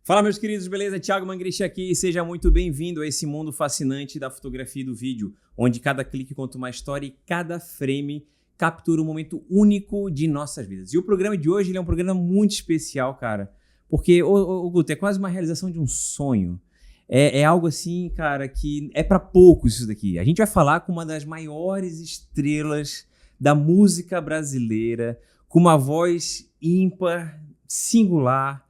Fala, meus queridos, beleza? Thiago Mangrich aqui e seja muito bem-vindo a esse mundo fascinante da fotografia e do vídeo, onde cada clique conta uma história e cada frame captura um momento único de nossas vidas. E o programa de hoje ele é um programa muito especial, cara, porque, Guto, é quase uma realização de um sonho. É algo assim, cara, que é para poucos isso daqui. A gente vai falar com uma das maiores estrelas da música brasileira, com uma voz ímpar, singular.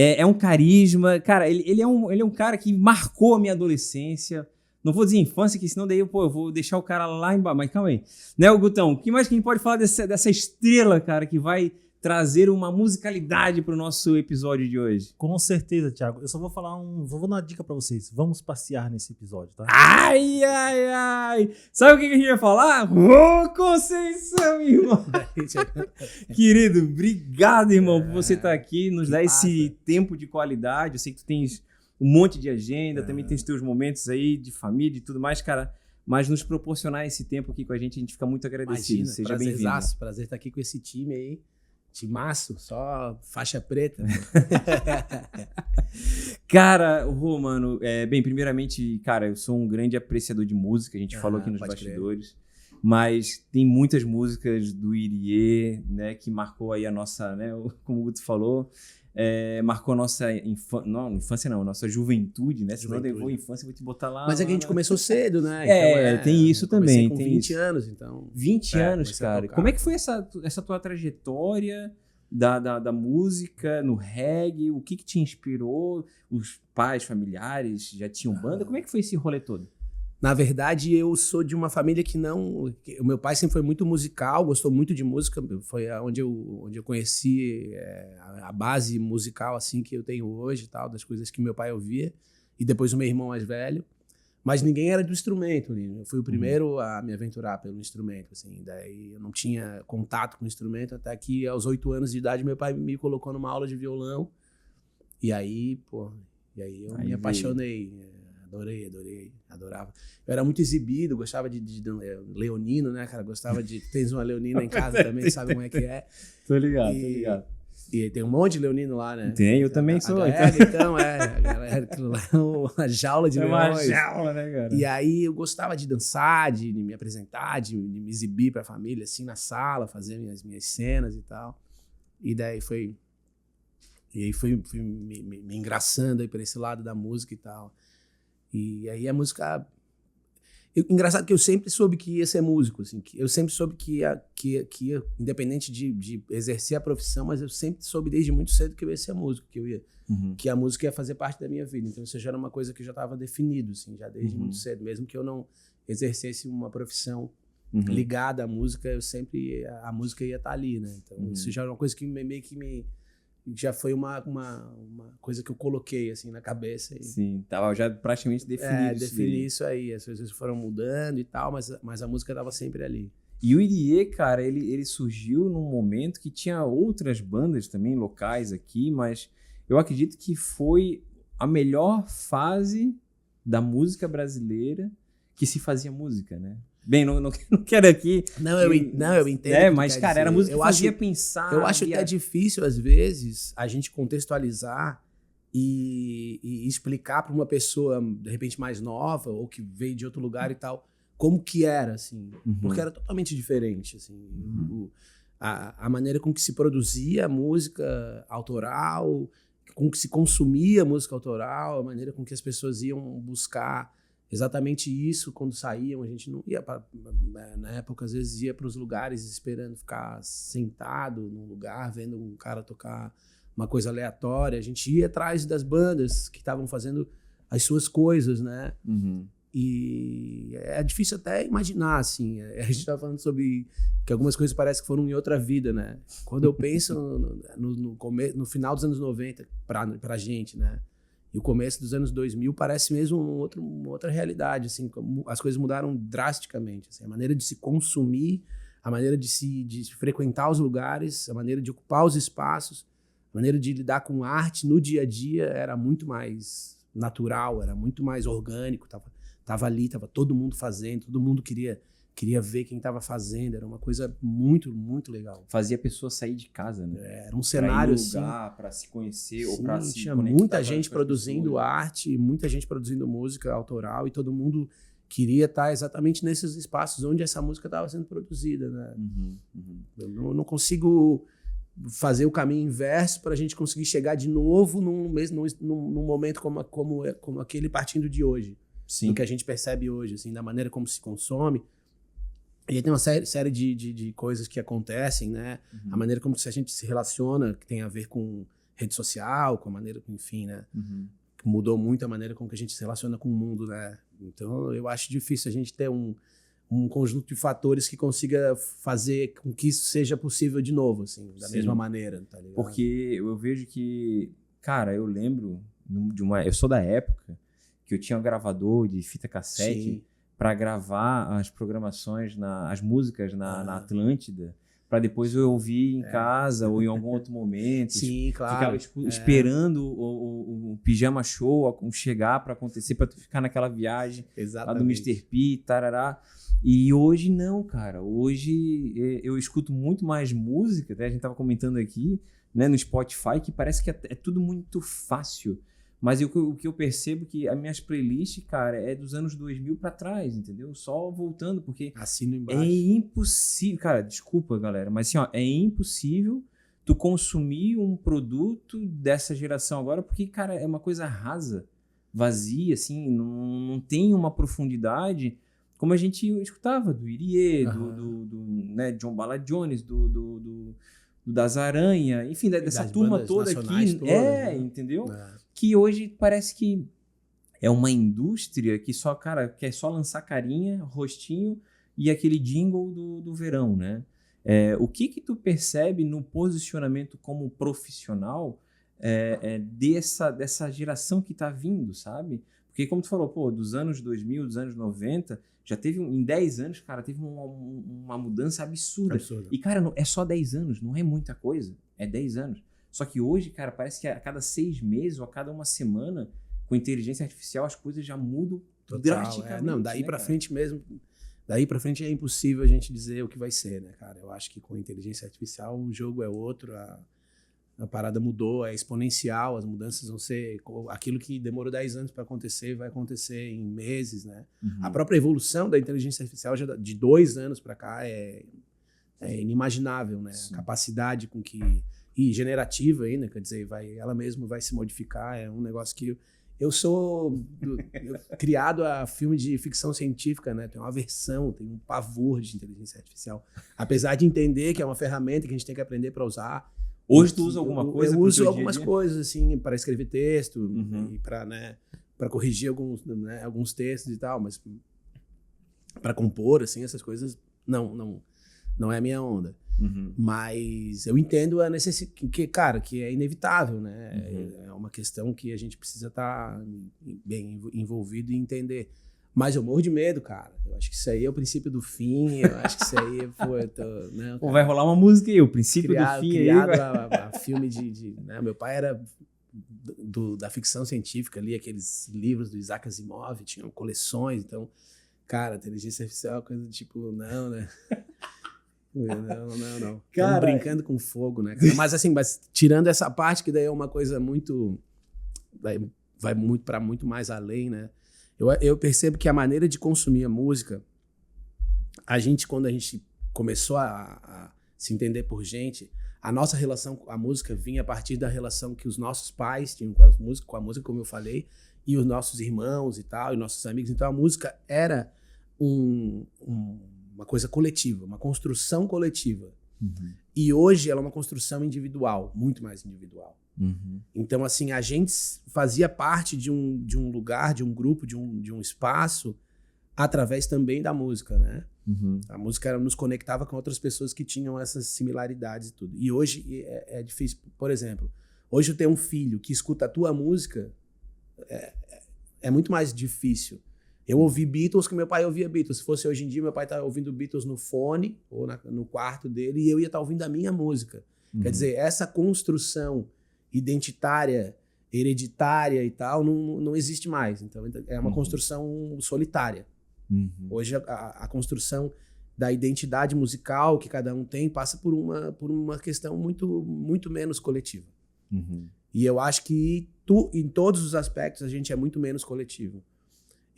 É um carisma, cara, ele é um cara que marcou a minha adolescência. Não vou dizer infância, que senão daí eu vou deixar o cara lá embaixo. Mas calma aí. Né, Gutão? O que mais que a gente pode falar dessa estrela, cara, que vai trazer uma musicalidade pro nosso episódio de hoje? Com certeza, Thiago. Eu só vou falar vou dar uma dica pra vocês. Vamos passear nesse episódio, tá? Ai, ai, ai. Sabe o que a gente vai falar? Ô, Conceição, irmão. Querido, obrigado, irmão, por você estar aqui, nos dar esse tempo de qualidade. Eu sei que tu tens um monte de agenda, também tens teus momentos aí de família e tudo mais, cara. Mas nos proporcionar esse tempo aqui com a gente fica muito agradecido. Imagina, seja bem-vindo. Prazer estar aqui com esse time aí. Timaço, só faixa preta. Cara, mano, bem, primeiramente, cara, eu sou um grande apreciador de música, a gente falou aqui nos bastidores, mas tem muitas músicas do Irie, né, que marcou aí a nossa, né, como o Guto falou, marcou a nossa infância não, nossa juventude, né, se não levou a infância, eu vou te botar lá. Mas é que a gente começou cedo, né? Então, tem isso também. Com tem 20 isso. anos, então. 20 anos, cara. Como é que foi essa tua trajetória da música no reggae? O que te inspirou? Os pais, familiares já tinham banda? Como é que foi esse rolê todo? Na verdade, eu sou de uma família o meu pai sempre foi muito musical, gostou muito de música. Foi onde eu conheci a base musical assim que eu tenho hoje, tal, das coisas que meu pai ouvia. E depois o meu irmão mais velho. Mas ninguém era do instrumento, né? Eu fui o primeiro a me aventurar pelo instrumento, assim. Daí eu não tinha contato com o instrumento até que aos 8 anos de idade meu pai me colocou numa aula de violão. E aí, eu me apaixonei. Adorava. Eu era muito exibido, gostava de leonino, né, cara? Gostava de... Tens uma leonina em casa também, sabe como é que é? Tô ligado. E tem um monte de leonino lá, né? Tem, eu também sou. A galera, aquilo lá é uma jaula de leões. É uma jaula, né, cara? E aí eu gostava de dançar, de me apresentar, de me exibir pra família, assim, na sala, fazer minhas cenas e tal. E daí fui me engraçando aí pra esse lado da música e tal. E aí a música... Engraçado que eu sempre soube que ia ser músico, assim, que eu sempre soube que ia, independente de exercer a profissão, mas eu sempre soube desde muito cedo que eu ia ser músico, que a música ia fazer parte da minha vida. Então isso já era uma coisa que já estava definido, assim, já desde muito cedo. Mesmo que eu não exercesse uma profissão ligada à música, a música ia estar ali, né? Então isso já era uma coisa que meio que já foi uma coisa que eu coloquei assim na cabeça. Sim, tava já praticamente definido. Defini isso aí. As coisas foram mudando e tal, mas a música tava sempre ali. E o Irie, cara, ele surgiu num momento que tinha outras bandas também locais aqui, mas eu acredito que foi a melhor fase da música brasileira que se fazia música, né? Bem, não quero aqui... Eu entendo. Mas, cara, era música que fazia pensar. Eu acho até difícil, às vezes, a gente contextualizar e explicar para uma pessoa, de repente, mais nova, ou que veio de outro lugar e tal, como que era, assim. Porque era totalmente diferente, assim. A maneira com que se produzia música autoral, com que se consumia música autoral, a maneira com que as pessoas iam buscar... Exatamente isso, quando saíam, a gente não ia na época, às vezes ia para os lugares esperando ficar sentado num lugar, vendo um cara tocar uma coisa aleatória. A gente ia atrás das bandas que estavam fazendo as suas coisas, né? E é difícil até imaginar, assim. A gente estava falando sobre que algumas coisas parecem que foram em outra vida, né? Quando eu penso no final dos anos 90, pra gente, né? E o começo dos anos 2000 parece mesmo uma outra realidade, assim, as coisas mudaram drasticamente, assim, a maneira de se consumir, a maneira de frequentar os lugares, a maneira de ocupar os espaços, a maneira de lidar com arte no dia a dia era muito mais natural, era muito mais orgânico, tava ali, tava todo mundo fazendo, todo mundo queria ver quem tava fazendo, era uma coisa muito, muito legal. Fazia a pessoa sair de casa, né? Era um cenário pra ir no lugar, assim. pra se conhecer ou Sim, pra se tinha conectar muita com gente as produzindo pessoas. arte, muita gente produzindo música autoral e todo mundo queria estar exatamente nesses espaços onde essa música estava sendo produzida, né? Eu não consigo fazer o caminho inverso para a gente conseguir chegar de novo num momento como aquele partindo de hoje. Sim. Do que a gente percebe hoje, assim, da maneira como se consome. E aí tem uma série de coisas que acontecem, né? A maneira como a gente se relaciona, que tem a ver com rede social, com a maneira, enfim, né? Que mudou muito a maneira como que a gente se relaciona com o mundo, né? Então, eu acho difícil a gente ter um conjunto de fatores que consiga fazer com que isso seja possível de novo, assim, da mesma maneira, tá ligado? Porque eu vejo que, cara, eu lembro eu sou da época que eu tinha um gravador de fita cassete para gravar as programações, as músicas na Atlântida, para depois eu ouvir em casa ou em algum outro momento. Sim, claro. Ficava esperando o pijama show chegar para acontecer, para tu ficar naquela viagem lá do Mr. P, tarará. E hoje não, cara. Hoje eu escuto muito mais música, até a gente tava comentando aqui, né, no Spotify, que parece que é tudo muito fácil. Mas o que eu percebo que as minhas playlists, cara, é dos anos 2000 pra trás, entendeu? Só voltando, porque assino embaixo. É impossível, cara, desculpa, galera, mas assim, ó, é impossível tu consumir um produto dessa geração agora, porque, cara, é uma coisa rasa, vazia, assim, não tem uma profundidade como a gente escutava do Irie, né, John Bala Jones, do Das Aranha, enfim, dessa turma toda aqui. Todas, né? Entendeu? Que hoje parece que é uma indústria que só, cara, quer só lançar carinha, rostinho e aquele jingle do verão, né? O que tu percebe no posicionamento como profissional dessa geração que tá vindo, sabe? Porque como tu falou, pô, dos anos 2000, dos anos 90, já teve, em 10 anos, cara, teve uma mudança absurda. E, cara, é só 10 anos, não é muita coisa, é 10 anos. Só que hoje, cara, parece que a cada 6 meses ou a cada uma semana, com inteligência artificial, as coisas já mudam drasticamente. Não, daí pra cara? frente mesmo, daí pra frente é impossível a gente dizer o que vai ser, né, cara? Eu acho que com inteligência artificial o jogo é outro, a parada mudou, é exponencial, as mudanças vão ser... Aquilo que demorou 10 anos para acontecer, vai acontecer em meses, né? A própria evolução da inteligência artificial já de 2 anos para cá é inimaginável, né? Sim. A capacidade com que... E generativa ainda, quer dizer, ela mesma vai se modificar, é um negócio que... Eu sou criado a filme de ficção científica, né? Tenho uma aversão, tenho um pavor de inteligência artificial. Apesar de entender que é uma ferramenta que a gente tem que aprender para usar. Hoje tu usa alguma coisa? Eu uso algumas coisas, assim, para escrever texto e para corrigir alguns textos e tal, mas para compor, assim, essas coisas, não é a minha onda. Mas eu entendo a necessidade, que é inevitável, né? É uma questão que a gente precisa estar bem envolvido e entender. Mas eu morro de medo, cara. Eu acho que isso aí é o princípio do fim. Eu acho que isso aí, Pô, vai rolar uma música aí, o princípio do fim. Criado a filme né? Meu pai era da ficção científica ali, aqueles livros do Isaac Asimov, tinham coleções. Então, cara, inteligência artificial é uma coisa do tipo, não, né? Não. Cara, brincando com fogo, né? Mas assim, tirando essa parte, que daí é uma coisa muito... Vai muito mais além, né? Eu percebo que a maneira de consumir a música, quando a gente começou a se entender por gente, a nossa relação com a música vinha a partir da relação que os nossos pais tinham com a música, como eu falei, e os nossos irmãos e tal, e nossos amigos. Então a música era uma coisa coletiva, uma construção coletiva. E hoje ela é uma construção individual, muito mais individual. Então, assim, a gente fazia parte de um lugar, de um grupo, de um espaço, através também da música, né? A música nos conectava com outras pessoas que tinham essas similaridades e tudo. E hoje é difícil. Por exemplo, hoje eu tenho um filho que escuta a tua música, é muito mais difícil. Eu ouvi Beatles que meu pai ouvia Beatles. Se fosse hoje em dia, meu pai tá ouvindo Beatles no fone ou no quarto dele e eu ia estar ouvindo a minha música. Quer dizer, essa construção identitária hereditária e tal, não existe mais. Então é uma construção solitária. Hoje a construção da identidade musical que cada um tem passa por uma questão muito, muito menos coletiva. E eu acho que em todos os aspectos a gente é muito menos coletivo.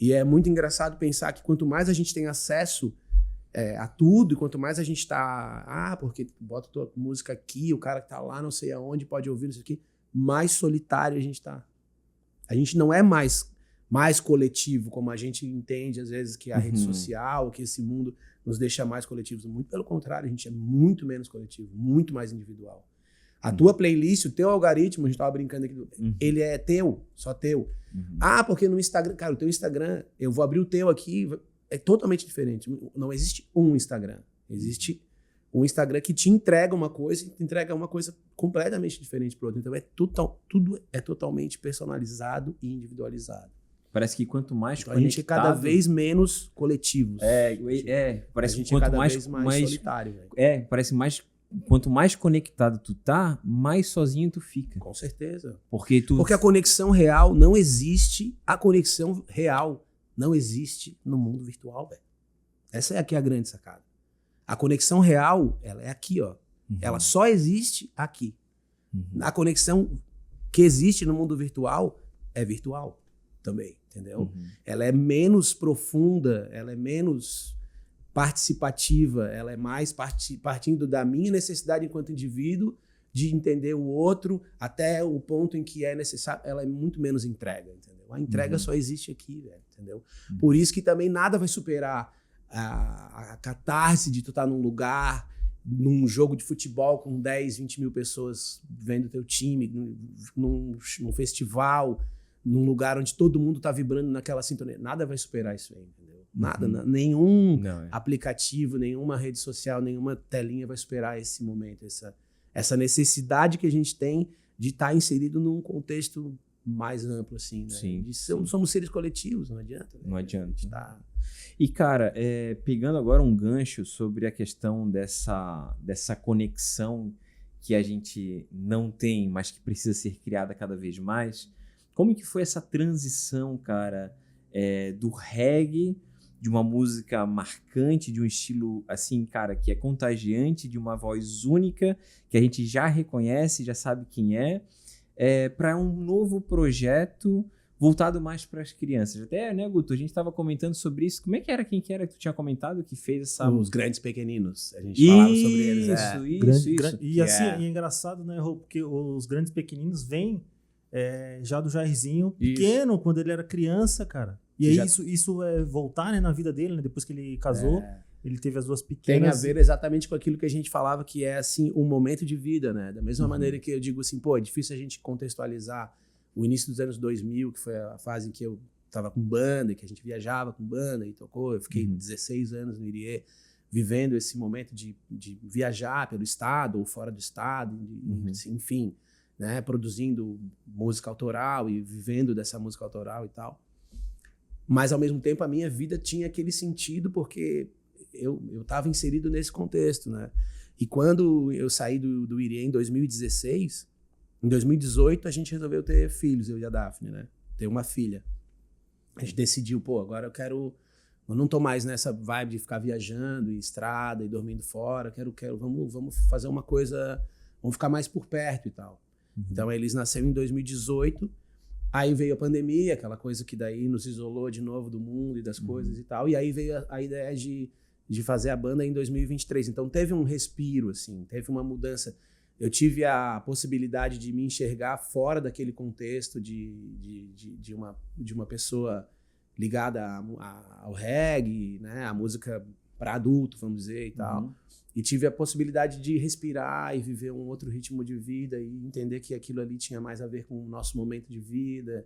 E é muito engraçado pensar que quanto mais a gente tem acesso a tudo, e quanto mais a gente tá... porque bota tua música aqui, o cara que tá lá não sei aonde pode ouvir isso aqui, mais solitário a gente tá. A gente não é mais coletivo, como a gente entende às vezes que a rede social, que esse mundo nos deixa mais coletivos. Muito pelo contrário, a gente é muito menos coletivo, muito mais individual. A tua playlist, o teu algoritmo, a gente tava brincando aqui, ele é teu, só teu. Porque no Instagram, cara, o teu Instagram, eu vou abrir o teu aqui, é totalmente diferente. Não existe um Instagram. Existe um Instagram que te entrega uma coisa e te entrega uma coisa completamente diferente pro outro. Então tudo é totalmente personalizado e individualizado. Parece que quanto mais então, a gente é cada vez menos coletivos. Parece a gente que quanto é cada vez mais solitário. Véio. Parece mais... Quanto mais conectado tu tá, mais sozinho tu fica. Com certeza. Porque a conexão real não existe. A conexão real não existe no mundo virtual, velho. Essa é aqui a grande sacada. A conexão real, ela é aqui, ó. Ela só existe aqui. A conexão que existe no mundo virtual é virtual também, entendeu? Ela é menos profunda, ela é menos participativa, ela é mais partindo da minha necessidade enquanto indivíduo de entender o outro até o ponto em que é necessário, ela é muito menos entrega, entendeu? A entrega só existe aqui, velho, entendeu? Por isso que também nada vai superar a catarse de tu estar num lugar, num jogo de futebol com 10, 20 mil pessoas vendo teu time, num festival, num lugar onde todo mundo tá vibrando naquela sintonia. Nada vai superar isso aí, entendeu? Nada, nenhum aplicativo, nenhuma rede social, nenhuma telinha vai superar esse momento, essa necessidade que a gente tem de estar inserido num contexto mais amplo, assim, né? Sim. Somos seres coletivos, não adianta. Né? Não adianta. E, cara, pegando agora um gancho sobre a questão dessa conexão que a gente não tem, mas que precisa ser criada cada vez mais, como que foi essa transição, cara, do reggae, de uma música marcante, de um estilo, assim, cara, que é contagiante, de uma voz única, que a gente já reconhece, já sabe quem para um novo projeto voltado mais para as crianças. Até, né, Guto, a gente estava comentando sobre isso. Como é que era, quem que era que tu tinha comentado que fez essa... Os Grandes Pequeninos. A gente falava sobre eles. Isso. E assim, é engraçado, né, Rô, porque os Grandes Pequeninos vêm já do Jairzinho pequeno, quando ele era criança, cara. E aí isso é voltar, né, na vida dele, né, depois que ele casou, ele teve as duas pequenas. Tem a ver exatamente com aquilo que a gente falava, que é, assim, um momento de vida, né? Da mesma maneira que eu digo assim, é difícil a gente contextualizar o início dos anos 2000, que foi a fase em que eu tava com banda, que a gente viajava com banda e tocou. Eu fiquei 16 anos no Irie, vivendo esse momento de viajar pelo estado ou fora do estado, enfim, né? Produzindo música autoral e vivendo dessa música autoral e tal. Mas, ao mesmo tempo, a minha vida tinha aquele sentido porque eu estava inserido nesse contexto, né? E quando eu saí do Irie em 2016, em 2018 a gente resolveu ter filhos, eu e a Daphne, né? Ter uma filha. A gente decidiu, agora eu não tô mais nessa vibe de ficar viajando, e estrada, e dormindo fora, vamos fazer uma coisa, vamos ficar mais por perto e tal. Então, eles nasceram em 2018, aí veio a pandemia, aquela coisa que daí nos isolou de novo do mundo e das coisas e tal, e aí veio a ideia de fazer a banda em 2023. Então, teve um respiro, assim, teve uma mudança. Eu tive a possibilidade de me enxergar fora daquele contexto de uma pessoa ligada ao reggae, né, a música para adulto, vamos dizer, e tal. E tive a possibilidade de respirar e viver um outro ritmo de vida e entender que aquilo ali tinha mais a ver com o nosso momento de vida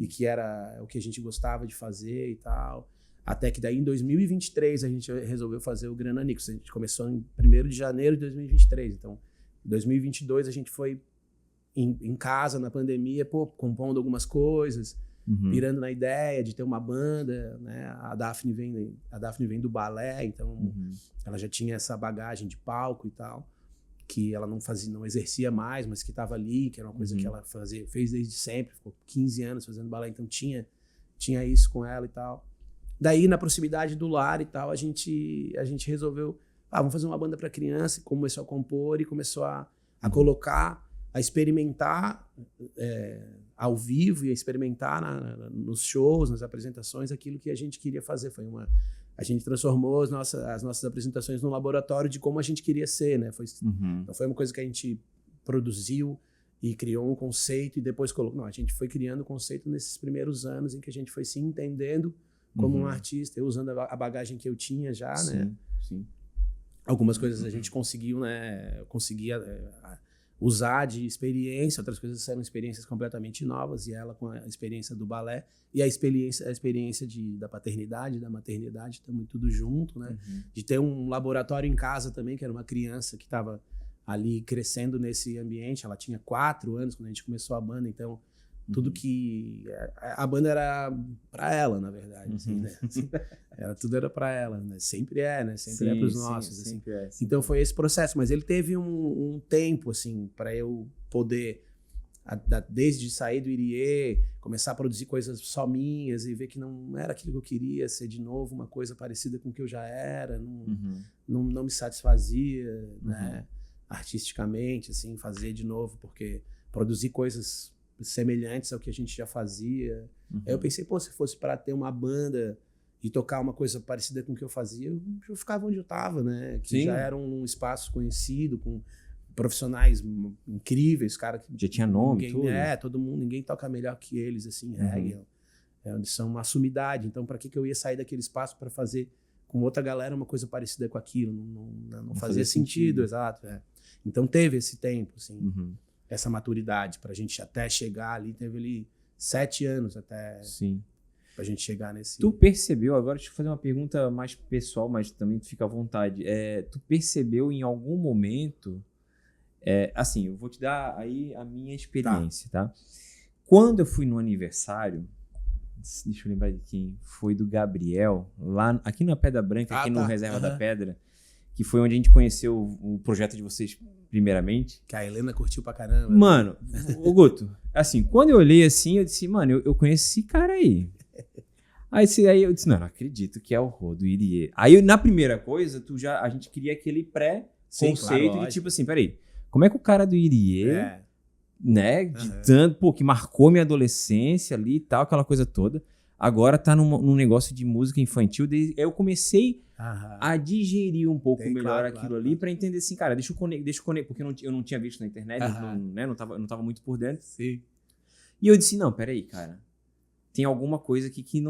e que era o que a gente gostava de fazer e tal. Até que daí, em 2023, a gente resolveu fazer o Grana Nix. A gente começou em 1º de janeiro de 2023. Então, em 2022, a gente foi em casa, na pandemia, compondo algumas coisas, pirando na ideia de ter uma banda, né? A Daphne vem do balé, então ela já tinha essa bagagem de palco e tal. que ela não exercia mais, mas que estava ali, que era uma coisa que ela fez desde sempre, ficou 15 anos fazendo balé, então tinha isso com ela e tal. Daí, na proximidade do lar e tal, a gente resolveu, vamos fazer uma banda para criança, e começou a compor e começou a colocar, a experimentar ao vivo e a experimentar nos shows, nas apresentações, aquilo que a gente queria fazer. A gente transformou as nossas apresentações num laboratório de como a gente queria ser, né? Não foi uma coisa que a gente produziu e criou um conceito e depois colocou. Não, a gente foi criando o conceito nesses primeiros anos em que a gente foi se entendendo como um artista, eu usando a bagagem que eu tinha já, né? Sim. Algumas coisas a gente conseguiu, né? Conseguia usar de experiência, outras coisas eram experiências completamente novas, e ela com a experiência do balé e a experiência da paternidade, da maternidade, também tudo junto, né? De ter um laboratório em casa também, que era uma criança que estava ali crescendo nesse ambiente. Ela tinha 4 anos quando a gente começou a banda, então tudo que... A banda era para ela, na verdade, assim, né? Tudo era para ela, né? Sempre né? Sempre é para os nossos, assim. Então foi esse processo, mas ele teve um tempo, assim, para eu poder, desde sair do Irie, começar a produzir coisas só minhas e ver que não era aquilo que eu queria, ser de novo uma coisa parecida com o que eu já era, não me satisfazia, né? Artisticamente, assim, fazer de novo, porque produzir coisas semelhantes ao que a gente já fazia. Aí eu pensei, se fosse para ter uma banda e tocar uma coisa parecida com o que eu fazia, eu ficava onde eu estava, né? Que já era um espaço conhecido, com profissionais incríveis, cara que já tinha nome, tudo. Todo mundo, ninguém toca melhor que eles, assim, reggae. Eles são uma sumidade. Então, para que eu ia sair daquele espaço para fazer com outra galera uma coisa parecida com aquilo? Não fazia sentido, exato. Então teve esse tempo, assim. Essa maturidade pra gente até chegar ali, teve ali 7 anos até pra gente chegar nesse... Tu percebeu, agora deixa eu fazer uma pergunta mais pessoal, mas também tu fica à vontade, tu percebeu em algum momento, assim, eu vou te dar aí a minha experiência, tá? Quando eu fui no aniversário, deixa eu lembrar de quem, foi do Gabriel, lá aqui na Pedra Branca, aqui no Reserva da Pedra, que foi onde a gente conheceu o projeto de vocês primeiramente. Que a Helena curtiu pra caramba. Mano, o Guto, assim, quando eu olhei assim, eu disse, mano, eu conheço esse cara aí. Aí eu disse, não acredito que é o Rô do Irie. Aí na primeira coisa, a gente queria aquele pré-conceito de tipo assim, peraí, como é que o cara do Irie, né, de tanto, que marcou minha adolescência ali e tal, aquela coisa toda, agora tá num negócio de música infantil. Aí eu comecei a digerir um pouco melhor aquilo ali pra entender assim, cara, deixa eu conectar, porque eu não tinha visto na internet, não tava muito por dentro. Sim. E eu disse, não, peraí, cara, tem alguma coisa aqui que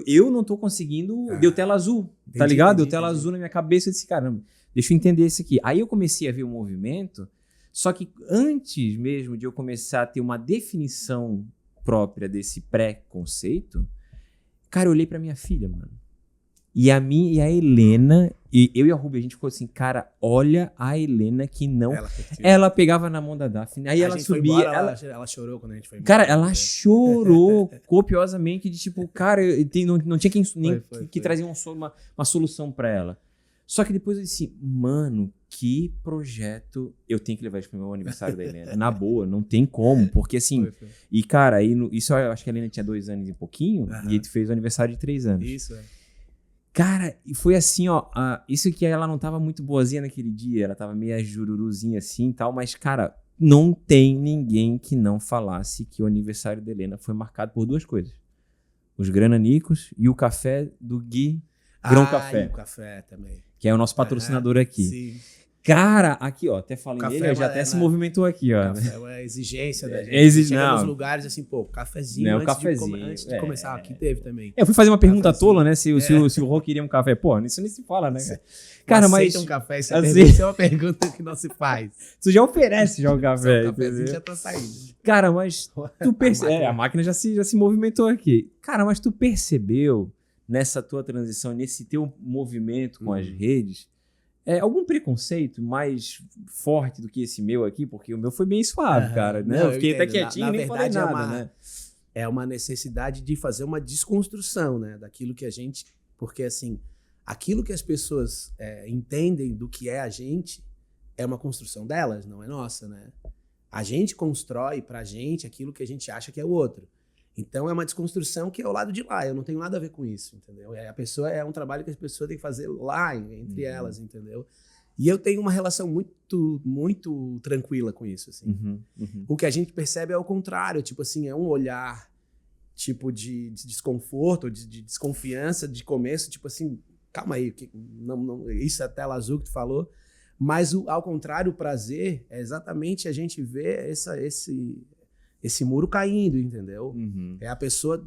eu não tô conseguindo, deu tela azul, tá ligado? Deu tela azul na minha cabeça, eu disse, caramba, deixa eu entender isso aqui. Aí eu comecei a ver o movimento, só que antes mesmo de eu começar a ter uma definição própria desse pré-conceito, cara, eu olhei pra minha filha, mano. E a Helena, eu e a Ruby, a gente ficou assim, cara, olha a Helena que não... Ela pegava na mão da Daphne, aí ela subia... Ela chorou quando a gente foi embora. Cara, ela chorou copiosamente, de tipo, cara, não tinha que trazer uma solução pra ela. Só que depois eu disse, mano, que projeto eu tenho que levar isso pro meu aniversário da Helena. Na boa, não tem como, porque assim... E cara, isso eu acho que a Helena tinha 2 anos e pouquinho, e ele fez o aniversário de 3 anos. Isso, Cara, e foi assim, ó, isso que ela não tava muito boazinha naquele dia, ela tava meio jururuzinha assim e tal, mas, cara, não tem ninguém que não falasse que o aniversário da Helena foi marcado por 2 coisas. Os grananicos e o café do Gui Grão Café. E o café também. Que é o nosso patrocinador aqui. Sim. Cara, aqui, ó, até falei nele, já até se movimentou aqui, ó. Café é uma exigência da gente. Chega nos lugares assim, pô, cafezinho, antes de começar. Aqui teve também. Eu fui fazer uma pergunta tola, né, se o Rô queria um café. Pô, isso nem se fala, né, cara? Cara, mas... Aceita um café, isso é uma pergunta que não se faz. Tu já oferece já o café. O cafezinho já tá saindo. Cara, mas tu percebeu... A máquina já se movimentou aqui. Cara, mas tu percebeu nessa tua transição, nesse teu movimento com as redes, algum preconceito mais forte do que esse meu aqui? Porque o meu foi bem suave, cara, né? Eu fiquei até quietinho, nem falei nada, né? É uma necessidade de fazer uma desconstrução, né? Daquilo que a gente... Porque, assim, aquilo que as pessoas entendem do que é a gente é uma construção delas, não é nossa, né? A gente constrói pra gente aquilo que a gente acha que é o outro. Então é uma desconstrução que é o lado de lá. Eu não tenho nada a ver com isso, entendeu? A pessoa é um trabalho que a pessoa tem que fazer lá, entre elas, entendeu? E eu tenho uma relação muito, muito tranquila com isso, assim. O que a gente percebe é o contrário, tipo assim, é um olhar tipo de desconforto, de desconfiança de começo, tipo assim, calma aí, não, isso é a tela azul que tu falou. Mas, ao contrário, o prazer é exatamente a gente ver esse muro caindo, entendeu? É a pessoa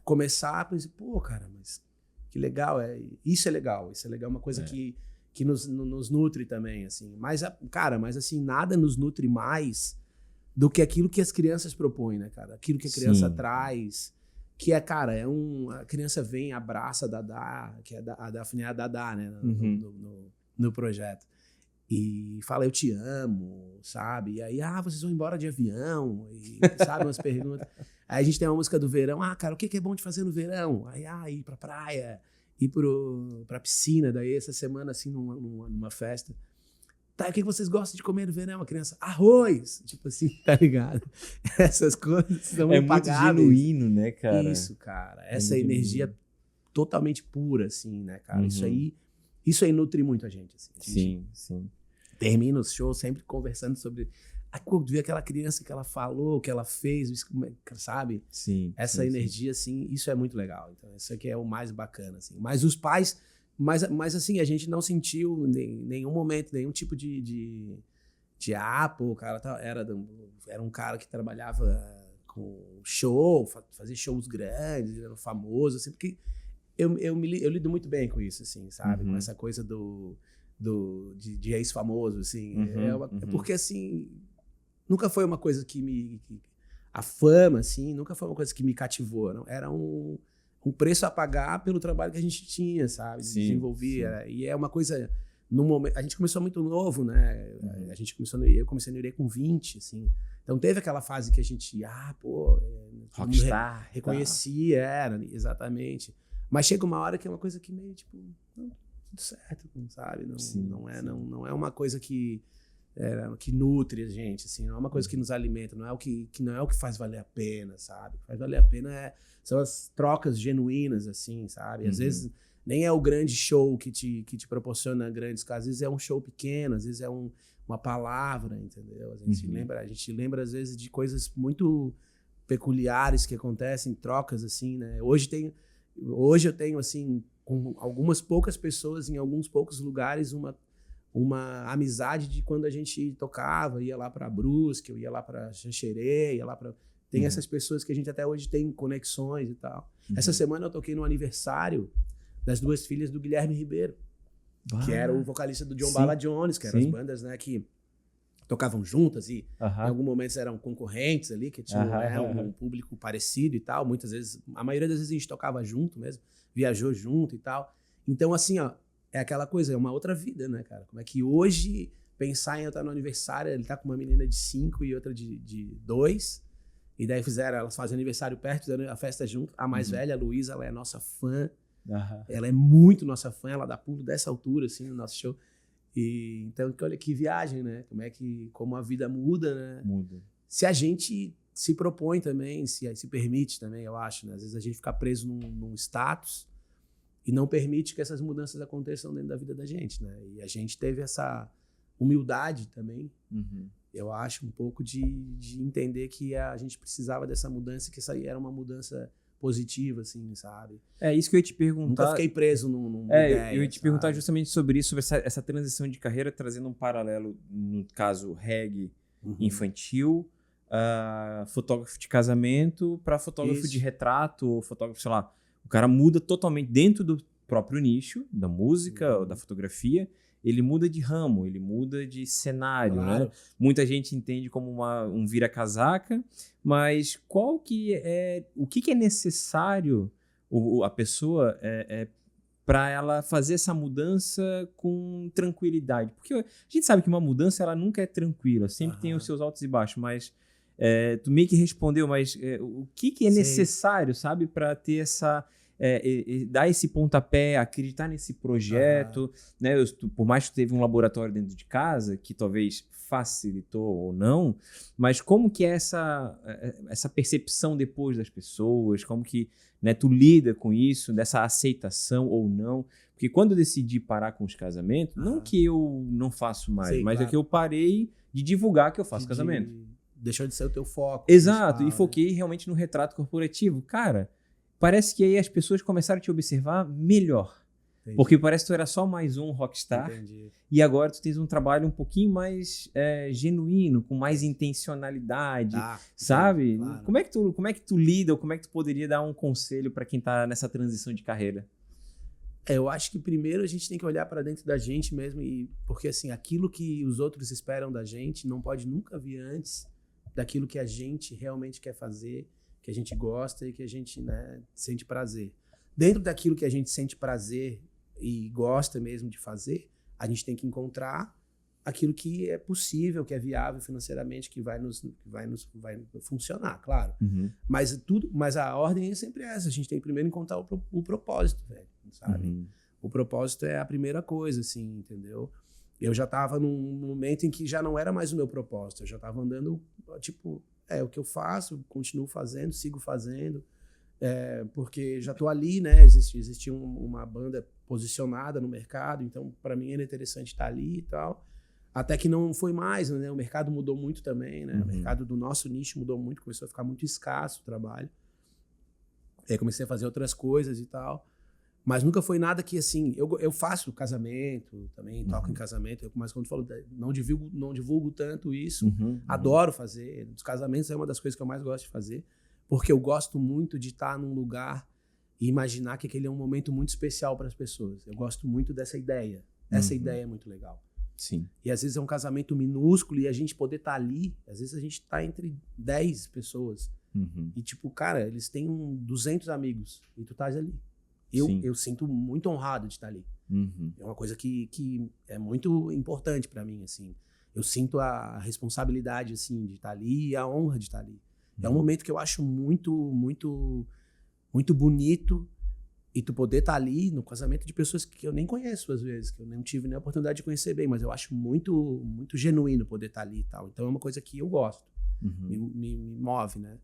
começar a pensar, pô, cara, mas que legal, isso é legal, uma coisa que nos nutre também, assim. Mas, cara, assim, nada nos nutre mais do que aquilo que as crianças propõem, né, cara? Aquilo que a criança traz, que é, cara, a criança vem, abraça a Dadá, que é a Daphne é a Dadá, né, no projeto. E fala, eu te amo, sabe? E aí, vocês vão embora de avião, e sabe, umas perguntas. Aí a gente tem uma música do verão, cara, o que é bom de fazer no verão? Aí, ir pra praia, ir pra piscina, daí essa semana, assim, numa festa. Tá, o que vocês gostam de comer no verão, a criança? Arroz! Tipo assim, tá ligado? Essas coisas são impagáveis. Muito genuíno, né, cara? Isso, cara. Essa energia totalmente pura, assim, né, cara? Isso aí nutre muito a gente, assim. Sim. Termina os shows sempre conversando sobre... Quando vê aquela criança que ela falou, que ela fez, sabe? Sim. Essa energia, assim, isso é muito legal. Então, isso aqui é o mais bacana, assim. Mas os pais... Mas assim, a gente não sentiu em nenhum momento, nenhum tipo de pô, o cara era um cara que trabalhava com show, fazia shows grandes, era famoso, assim, porque eu lido muito bem com isso, assim, sabe? Com essa coisa de ex-famoso, assim. Porque, assim, nunca foi uma coisa a fama, assim, nunca foi uma coisa que me cativou, não. Era um preço a pagar pelo trabalho que a gente tinha, sabe? Desenvolvia. E é uma coisa... No momento, a gente começou muito novo, né? Eu comecei no Irê com 20, assim. Então teve aquela fase que a gente... Rockstar. Reconhecia, exatamente. Mas chega uma hora que é uma coisa que meio, tipo... Não, tudo certo, sabe? Não é uma coisa que nutre a gente, assim, não é uma coisa que nos alimenta, não é o que faz valer a pena, sabe? O que faz valer a pena são as trocas genuínas, assim, sabe? Às vezes nem é o grande show que te proporciona grandes coisas, às vezes é um show pequeno, às vezes é uma palavra, entendeu? A gente lembra às vezes de coisas muito peculiares que acontecem, trocas, assim, né? Hoje eu tenho, assim, com algumas poucas pessoas, em alguns poucos lugares, uma amizade de quando a gente tocava, ia lá para Brusque, eu ia lá para Xanxerê, ia lá para... Tem essas pessoas que a gente até hoje tem conexões e tal. Essa semana eu toquei no aniversário das 2 filhas do Guilherme Ribeiro, que era o vocalista do John Bala Jones, que eram as bandas, né, que tocavam juntas e em algum momento eram concorrentes ali, que tinham um público parecido e tal. Muitas vezes, a maioria das vezes a gente tocava junto mesmo, viajou junto e tal. Então, assim, ó, é aquela coisa, é uma outra vida, né, cara? Como é que hoje pensar em eu estar no aniversário, ele tá com uma menina de 5 e outra de 2, e daí elas fazem aniversário perto, fizeram a festa junto. A mais velha, a Luísa, ela é nossa fã, ela é muito nossa fã, ela dá pulo dessa altura, assim, no nosso show. E então, olha que viagem, né? Como a vida muda, né? Muda. Se a gente se propõe também, se permite também, eu acho, né? Às vezes a gente fica preso num status e não permite que essas mudanças aconteçam dentro da vida da gente, né? E a gente teve essa humildade também, eu acho, um pouco de entender que a gente precisava dessa mudança, que essa aí era uma mudança positiva, assim, sabe? É isso que eu ia te perguntar. Nunca fiquei preso numa ideia, eu ia te perguntar justamente sobre isso, sobre essa transição de carreira, trazendo um paralelo, no caso, reggae infantil, fotógrafo de casamento para fotógrafo de retrato, ou fotógrafo, sei lá. O cara muda totalmente dentro do próprio nicho, da música, da fotografia. Ele muda de ramo, ele muda de cenário, claro, né? Muita gente entende como um vira-casaca, mas o que é necessário a pessoa para ela fazer essa mudança com tranquilidade? Porque a gente sabe que uma mudança ela nunca é tranquila, sempre tem os seus altos e baixos, mas tu meio que respondeu, mas o que é necessário, sabe, para ter dar esse pontapé, acreditar nesse projeto, né? Por mais que teve um laboratório dentro de casa, que talvez facilitou ou não, mas como que é essa percepção depois das pessoas, como que, né, tu lida com isso, dessa aceitação ou não? Porque quando eu decidi parar com os casamentos, não que eu não faço mais, mas claro, é que eu parei de divulgar que eu faço casamento. Deixou de ser o teu foco. Exato, e foquei realmente no retrato corporativo. Cara, parece que aí as pessoas começaram a te observar melhor. Entendi. Porque parece que tu era só mais um rockstar. Entendi. E agora tu tens um trabalho um pouquinho mais genuíno, com mais intencionalidade, sabe? Claro. Como é que tu lida, ou como é que tu poderia dar um conselho para quem tá nessa transição de carreira? Eu acho que primeiro a gente tem que olhar para dentro da gente mesmo, porque assim, aquilo que os outros esperam da gente não pode nunca vir antes daquilo que a gente realmente quer fazer, que a gente gosta e que a gente, né, sente prazer. Dentro daquilo que a gente sente prazer e gosta mesmo de fazer, a gente tem que encontrar aquilo que é possível, que é viável financeiramente, que vai funcionar, claro. Uhum. Mas a ordem é sempre essa. A gente tem que primeiro encontrar o propósito, velho, sabe? Uhum. O propósito é a primeira coisa, assim, entendeu? Eu já estava num momento em que já não era mais o meu propósito. Eu já estava andando, tipo, o que eu faço, continuo fazendo, sigo fazendo, porque já estou ali, né? Existia uma banda posicionada no mercado, então para mim era interessante estar ali e tal. Até que não foi mais, né? O mercado mudou muito também, né? Uhum. O mercado do nosso nicho mudou muito, começou a ficar muito escasso o trabalho. Aí comecei a fazer outras coisas e tal. Mas nunca foi nada que, assim... Eu faço casamento também, toco em casamento. Mas quando eu falo, não divulgo tanto isso. Adoro fazer. Os casamentos é uma das coisas que eu mais gosto de fazer. Porque eu gosto muito de estar num lugar e imaginar que aquele é um momento muito especial para as pessoas. Eu gosto muito dessa ideia. Essa ideia é muito legal. Sim. E às vezes é um casamento minúsculo e a gente poder estar ali, às vezes a gente está entre 10 pessoas. E tipo, cara, eles têm 200 amigos e tu estás ali. Eu sinto muito honrado de estar ali. É uma coisa que é muito importante para mim, assim. Eu sinto a responsabilidade, assim, de estar ali e a honra de estar ali. É um momento que eu acho muito, muito, muito bonito. E tu poder estar ali no casamento de pessoas que eu nem conheço, às vezes, que eu não tive nem a oportunidade de conhecer bem, mas eu acho muito, muito genuíno poder estar ali e tal. Então é uma coisa que eu gosto, me move, né?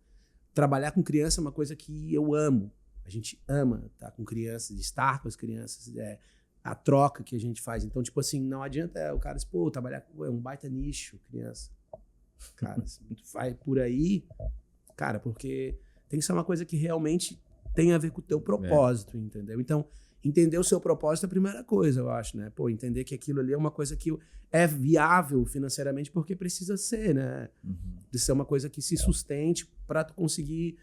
Trabalhar com criança é uma coisa que eu amo. A gente ama estar com crianças, estar com as crianças, a troca que a gente faz. Então, tipo assim, não adianta o cara dizer, pô, trabalhar com um baita nicho, criança. Cara, tu vai por aí, cara, porque tem que ser uma coisa que realmente tem a ver com o teu propósito, entendeu? Então, entender o seu propósito é a primeira coisa, eu acho, né? Pô, entender que aquilo ali é uma coisa que é viável financeiramente porque precisa ser, né? De ser uma coisa que se sustente para tu conseguir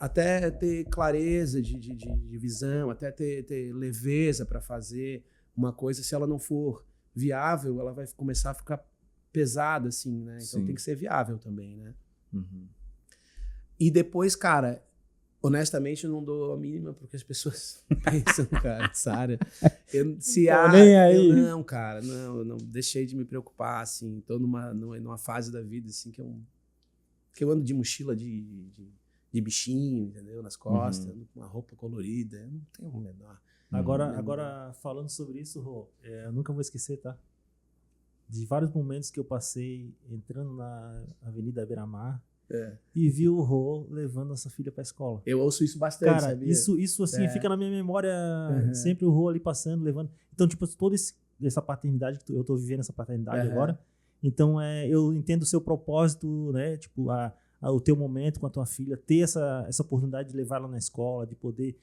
até ter clareza de visão, até ter leveza para fazer uma coisa. Se ela não for viável, ela vai começar a ficar pesada, assim, né? Então tem que ser viável também, né? E depois, cara... Honestamente, eu não dou a mínima porque as pessoas pensam, cara, Sara. Não, cara, eu não deixei de me preocupar, assim. Tô numa fase da vida, assim, que eu ando de mochila de bichinho, entendeu? Nas costas, ando com uma roupa colorida, eu não tenho o menor. Agora, falando sobre isso, Rô, eu nunca vou esquecer, tá? De vários momentos que eu passei entrando na Avenida Beira-Mar, e vi o Rô levando a sua filha pra escola. Eu ouço isso bastante, cara, sabia? Isso assim, fica na minha memória, sempre o Rô ali passando, levando. Então, tipo, toda essa paternidade, eu tô vivendo essa paternidade agora. Então, eu entendo o seu propósito, né? Tipo, o teu momento com a tua filha, ter essa oportunidade de levar ela na escola, de poder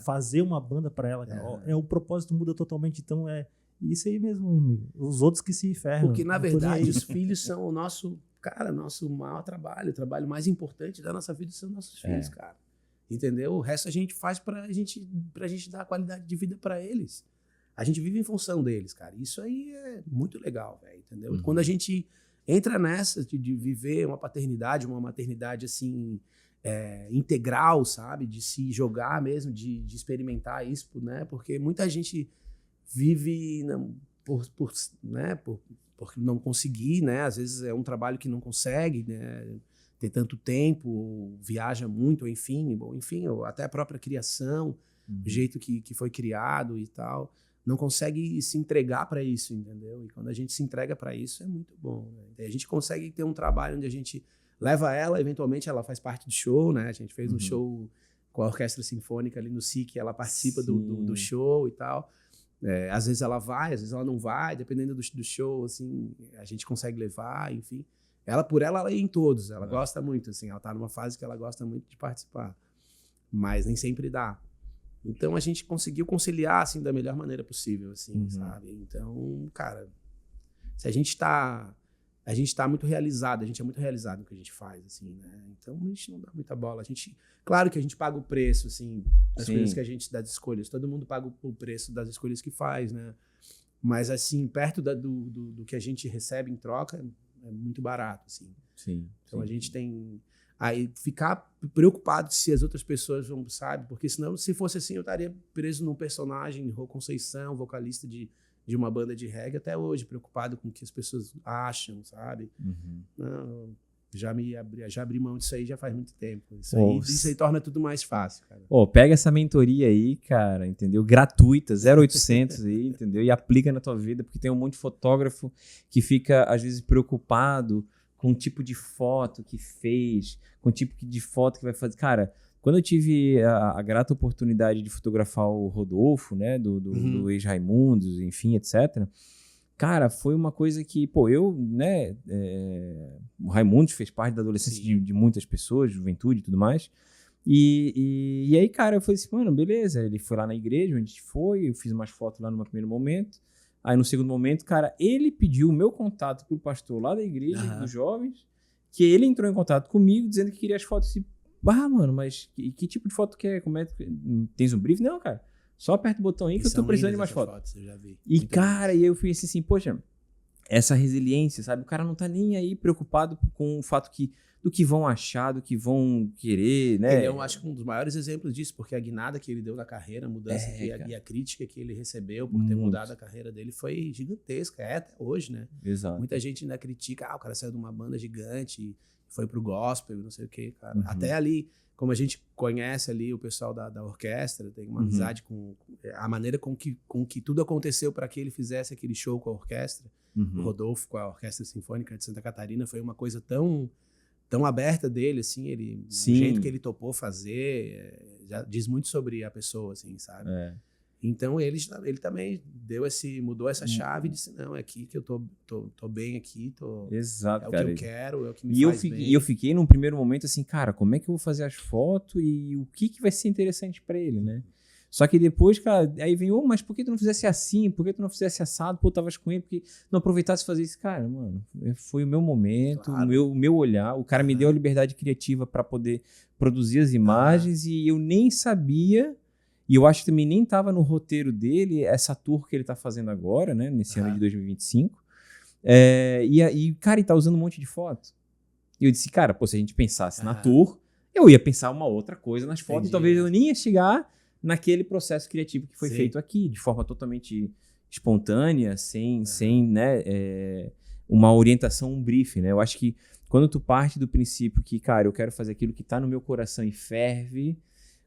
fazer uma banda pra ela. O propósito muda totalmente, então isso aí mesmo, amigo. Os outros que se ferram. Porque, na verdade, os filhos são o nosso maior trabalho, o trabalho mais importante da nossa vida são nossos filhos, cara. Entendeu? O resto a gente faz pra gente dar qualidade de vida pra eles. A gente vive em função deles, cara. Isso aí é muito legal, velho, entendeu? Quando a gente entra nessa de viver uma paternidade, uma maternidade, assim, integral, sabe? De se jogar mesmo, de experimentar isso, né? Porque muita gente vive por não conseguir, né? Às vezes é um trabalho que não consegue, né? Ter tanto tempo, viaja muito, enfim, ou até a própria criação. o jeito que foi criado e tal, não consegue se entregar para isso, entendeu? E quando a gente se entrega para isso, é muito bom, né? A gente consegue ter um trabalho onde a gente leva ela, eventualmente ela faz parte do show, né? A gente fez um show com a Orquestra Sinfônica ali no SIC, ela participa do show e tal. Às vezes ela vai, às vezes ela não vai, dependendo do show, assim, a gente consegue levar, enfim. Ela ia em todos, ela gosta muito, assim, ela tá numa fase que ela gosta muito de participar, mas nem sempre dá. Então a gente conseguiu conciliar, assim, da melhor maneira possível, assim, sabe? Então, cara, se a gente tá muito realizado, a gente é muito realizado no que a gente faz, assim, né? Então a gente não dá muita bola. Claro que a gente paga o preço, assim, das coisas que a gente, das escolhas. Todo mundo paga o preço das escolhas que faz, né? Mas, assim, perto do que a gente recebe em troca, é muito barato, assim. Sim. Então a gente tem... Aí ficar preocupado se as outras pessoas vão, sabe? Porque senão, se fosse assim, eu estaria preso num personagem, Rô Conceição, vocalista de uma banda de reggae, até hoje, preocupado com o que as pessoas acham, sabe? Não, já abri mão disso aí já faz muito tempo. Isso aí torna tudo mais fácil, cara. Pega essa mentoria aí, cara, entendeu? Gratuita, 0800 aí, entendeu? E aplica na tua vida, porque tem um monte de fotógrafo que fica, às vezes, preocupado com o tipo de foto que fez, com o tipo de foto que vai fazer. Cara, quando eu tive a grata oportunidade de fotografar o Rodolfo, né, do ex-Raimundos, enfim, etc., cara, foi uma coisa que, né, o Raimundos fez parte da adolescência de muitas pessoas, juventude e tudo mais, e aí, cara, eu falei assim, mano, beleza, ele foi lá na igreja, onde a gente foi, eu fiz umas fotos lá no primeiro momento, aí no segundo momento, cara, ele pediu o meu contato pro pastor lá da igreja, dos jovens, que ele entrou em contato comigo, dizendo que queria as fotos, mano, mas que tipo de foto tu quer? Como é que... Tens um brief? Não, cara. Só aperta o botão aí que eu tô precisando de mais fotos. Eu já vi. E, cara, e eu fui assim, poxa, essa resiliência, sabe? O cara não tá nem aí preocupado com o fato do que vão achar, do que vão querer, né? Ele é, acho que um dos maiores exemplos disso, porque a guinada que ele deu na carreira, a mudança e a crítica que ele recebeu por ter mudado a carreira dele foi gigantesca, até hoje, né? Exato. Muita gente ainda critica, o cara saiu de uma banda gigante, foi pro gospel, não sei o quê, cara. Até ali, como a gente conhece ali o pessoal da orquestra, tem uma amizade com a maneira com que tudo aconteceu para que ele fizesse aquele show com a orquestra. O Rodolfo com a Orquestra Sinfônica de Santa Catarina foi uma coisa tão aberta dele, assim, o jeito que ele topou fazer, já diz muito sobre a pessoa, assim, sabe? Então ele também mudou essa chave e disse, não, é aqui que eu tô bem aqui, Exato, é o cara. que eu quero, é o que me faz bem. E eu fiquei num primeiro momento assim, cara, como é que eu vou fazer as fotos e o que vai ser interessante pra ele, né? Só que depois, cara, aí vem, mas por que tu não fizesse assim? Por que tu não fizesse assado? Pô, tavas com ele, porque não aproveitasse fazer isso? Cara, mano, foi o meu momento, o meu olhar. O cara me deu a liberdade criativa pra poder produzir as imagens e eu nem sabia, e eu acho que também nem tava no roteiro dele, essa tour que ele tá fazendo agora, né, nesse ano de 2025. Cara, ele tá usando um monte de foto. E eu disse, cara, se a gente pensasse na tour, eu ia pensar uma outra coisa nas fotos, e talvez eu nem ia chegar naquele processo criativo que foi feito aqui, de forma totalmente espontânea, sem né, uma orientação, um briefing, né? Eu acho que quando tu parte do princípio que, cara, eu quero fazer aquilo que tá no meu coração e ferve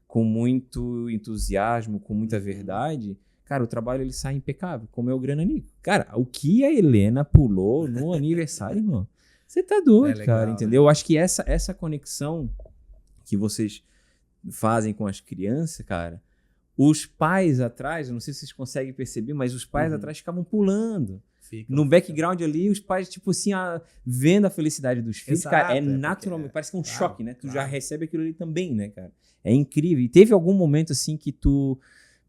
com muito entusiasmo, com muita verdade, cara, o trabalho ele sai impecável, como é o Grananico. Cara, o que a Helena pulou no aniversário, irmão, você tá doido, legal, cara, entendeu? Né? Eu acho que essa conexão que vocês fazem com as crianças, cara, os pais atrás, eu não sei se vocês conseguem perceber, mas os pais atrás ficavam pulando. No background ali, os pais, tipo assim, vendo a felicidade dos filhos, exato, cara, naturalmente, parece que é um choque, né? Tu já recebe aquilo ali também, né, cara? É incrível. E teve algum momento, assim, que tu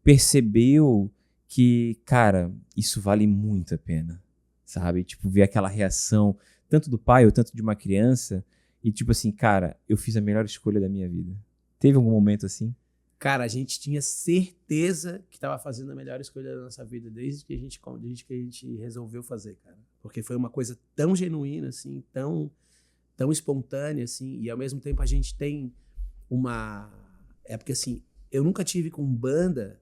percebeu que, cara, isso vale muito a pena, sabe? Tipo, ver aquela reação, tanto do pai ou tanto de uma criança, e tipo assim, cara, eu fiz a melhor escolha da minha vida. Teve algum momento assim? Cara, a gente tinha certeza que estava fazendo a melhor escolha da nossa vida desde que a gente resolveu fazer, cara. Porque foi uma coisa tão genuína, assim, tão espontânea, assim, e ao mesmo tempo a gente tem uma... É porque, assim, eu nunca tive com banda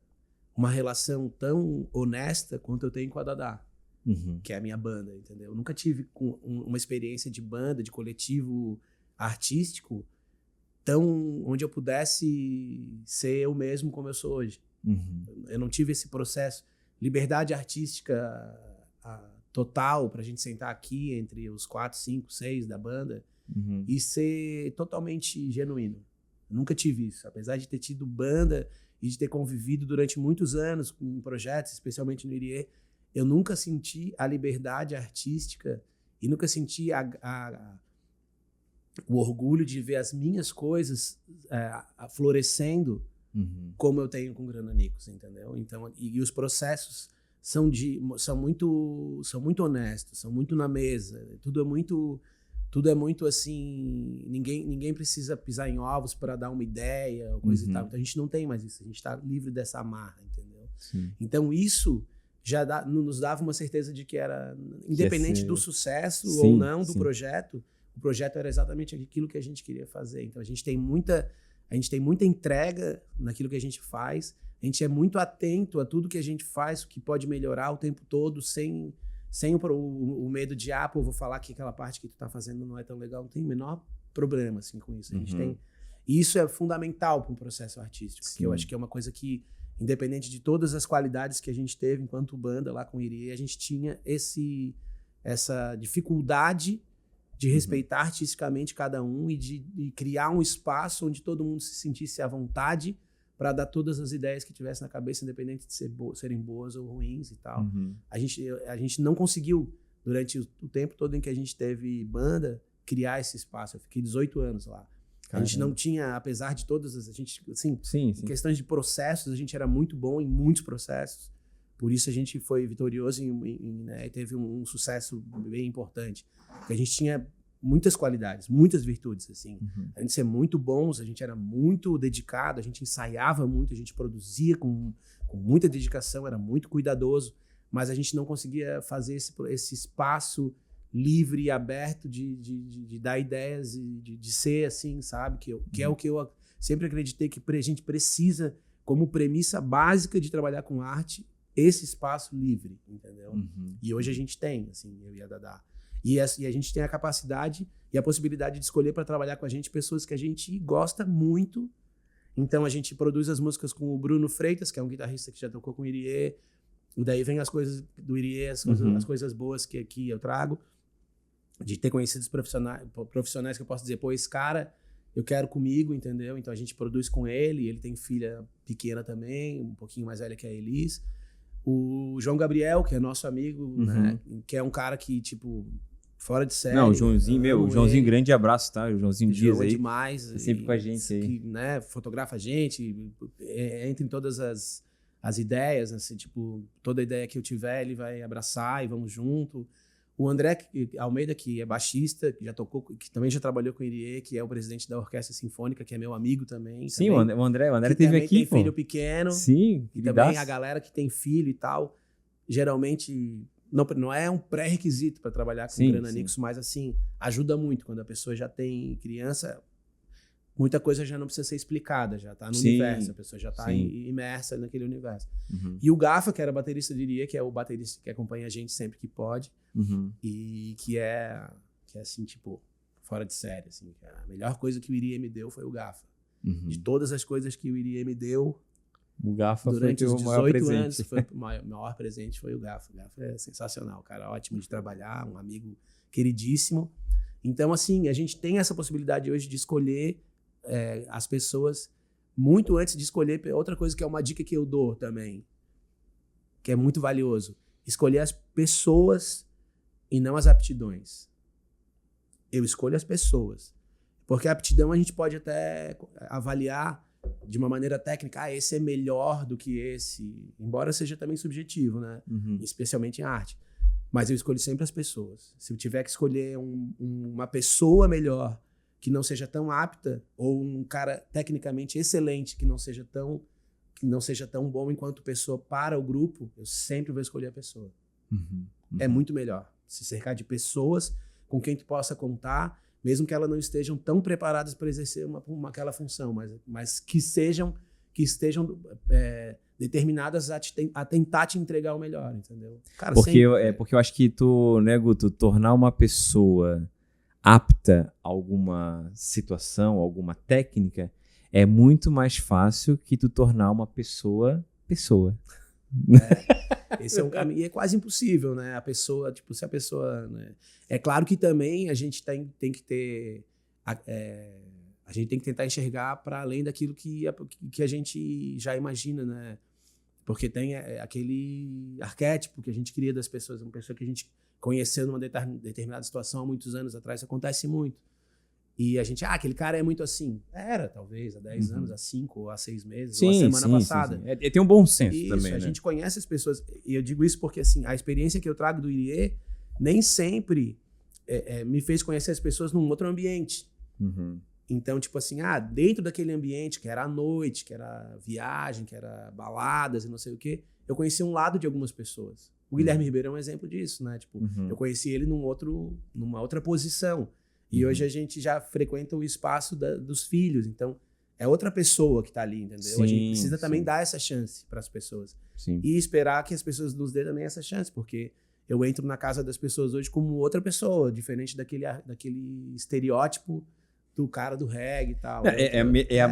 uma relação tão honesta quanto eu tenho com a Dadá, que é a minha banda, entendeu? Eu nunca tive uma experiência de banda, de coletivo artístico onde eu pudesse ser eu mesmo como eu sou hoje. Eu não tive esse processo, liberdade artística total pra gente sentar aqui entre os 4, 5, 6 da banda e ser totalmente genuíno. Eu nunca tive isso, apesar de ter tido banda e de ter convivido durante muitos anos em projetos, especialmente no Irie, eu nunca senti a liberdade artística e nunca senti o orgulho de ver as minhas coisas florescendo como eu tenho com Grananicos, entendeu? Então, e os processos são muito honestos, são muito na mesa, tudo é muito assim, ninguém precisa pisar em ovos para dar uma ideia, coisa e tal. Então a gente não tem mais isso, a gente está livre dessa amarra, entendeu? Sim. Então isso já nos dava uma certeza de que era, independente do sucesso ou não do projeto, o projeto era exatamente aquilo que a gente queria fazer. Então a gente tem muita entrega naquilo que a gente faz, a gente é muito atento a tudo que a gente faz, o que pode melhorar o tempo todo, sem o medo de, pô, vou falar que aquela parte que tu tá fazendo não é tão legal. Não tem o menor problema assim, com isso. A gente tem... E isso é fundamental para um processo artístico, que eu acho que é uma coisa que, independente de todas as qualidades que a gente teve enquanto banda lá com o Irie, a gente tinha essa dificuldade de respeitar artisticamente cada um e de criar um espaço onde todo mundo se sentisse à vontade para dar todas as ideias que tivesse na cabeça, independente de serem boas ou ruins e tal. A gente não conseguiu, durante o tempo todo em que a gente teve banda, criar esse espaço. Eu fiquei 18 anos lá. Caramba. A gente não tinha, apesar de todas as... A gente, assim, em questões de processos, a gente era muito bom em muitos processos. Por isso a gente foi vitorioso né, e teve um sucesso bem importante. Porque a gente tinha muitas qualidades, muitas virtudes, assim. A gente ser muito bons, a gente era muito dedicado, a gente ensaiava muito, a gente produzia com muita dedicação, era muito cuidadoso, mas a gente não conseguia fazer esse espaço livre e aberto de dar ideias e de ser assim, sabe? Que é o que eu sempre acreditei que a gente precisa, como premissa básica de trabalhar com arte, esse espaço livre, entendeu? E hoje a gente tem, assim, eu e a Dadá. E a gente tem a capacidade e a possibilidade de escolher para trabalhar com a gente pessoas que a gente gosta muito. Então a gente produz as músicas com o Bruno Freitas, que é um guitarrista que já tocou com o Irie. E daí vem as coisas do Irie, as coisas boas que aqui eu trago. De ter conhecido profissionais que eu posso dizer, pô, esse cara eu quero comigo, entendeu? Então a gente produz com ele tem filha pequena também, um pouquinho mais velha que a Elis. O João Gabriel, que é nosso amigo, né? Que é um cara que, tipo, fora de série. Não, o Joãozinho, o Joãozinho, grande abraço, tá? O Joãozinho Dias aí. Demais. É sempre com a gente aí. Que, né, fotografa a gente, entra em todas as ideias, assim, tipo, toda ideia que eu tiver, ele vai abraçar e vamos junto. O André Almeida, que é baixista, que já tocou, que também já trabalhou com o Irie, que é o presidente da Orquestra Sinfônica, que é meu amigo também. Sim, também, o André teve aqui, tem filho pequeno. Sim. E também a galera que tem filho e tal, geralmente não é um pré-requisito para trabalhar com Grananicos, mas assim, ajuda muito quando a pessoa já tem criança. Muita coisa já não precisa ser explicada, já tá no universo, a pessoa já tá imersa naquele universo. E o Gafa, que era baterista de Irie, que é o baterista que acompanha a gente sempre que pode, e que é assim, tipo, fora de série, assim, a melhor coisa que o Irie me deu foi o Gafa. De todas as coisas que o Irie me deu, o Gafa durante foi os o maior 18 presente. anos, foi o maior presente foi o Gafa. O Gafa é sensacional, cara, ótimo de trabalhar, um amigo queridíssimo. Então, assim, a gente tem essa possibilidade hoje de escolher as pessoas muito antes de escolher. Outra coisa que é uma dica que eu dou também, que é muito valioso, escolher as pessoas e não as aptidões. Eu escolho as pessoas, porque a aptidão a gente pode até avaliar de uma maneira técnica, esse é melhor do que esse, embora seja também subjetivo, né? Especialmente em arte. Mas eu escolho sempre as pessoas. Se eu tiver que escolher uma pessoa melhor que não seja tão apta, ou um cara tecnicamente excelente que não seja tão bom enquanto pessoa para o grupo, eu sempre vou escolher a pessoa. É muito melhor se cercar de pessoas com quem tu possa contar, mesmo que elas não estejam tão preparadas para exercer aquela função, mas que estejam determinadas a tentar te entregar o melhor, entendeu? Cara, porque eu acho que tu, né, Guto, tornar uma pessoa apta a alguma situação, alguma técnica, é muito mais fácil que tu tornar uma pessoa. Esse é um caminho, e é quase impossível, né? A pessoa, tipo, se a pessoa... Né? É claro que também a gente tem que ter... A gente tem que tentar enxergar para além daquilo que a gente já imagina, né? Porque tem aquele arquétipo que a gente cria das pessoas, uma pessoa que a gente conheceu numa determinada situação há muitos anos atrás, isso acontece muito. E a gente, aquele cara é muito assim. Era, talvez, há 10 anos, há 5 ou há 6 meses, ou a semana passada. Sim. Tem um bom senso isso, também, a né? gente conhece as pessoas. E eu digo isso porque, assim, a experiência que eu trago do Irie nem sempre me fez conhecer as pessoas num outro ambiente. Uhum. Então, tipo assim, dentro daquele ambiente, que era a noite, que era viagem, que era baladas e não sei o quê, eu conheci um lado de algumas pessoas. O Guilherme Ribeiro é um exemplo disso, né? Tipo, eu conheci ele numa outra posição. E hoje a gente já frequenta o espaço dos filhos. Então, é outra pessoa que está ali, entendeu? Sim, a gente precisa também dar essa chance para as pessoas. Sim. E esperar que as pessoas nos dêem também essa chance, porque eu entro na casa das pessoas hoje como outra pessoa, diferente daquele estereótipo do cara do reggae e tal.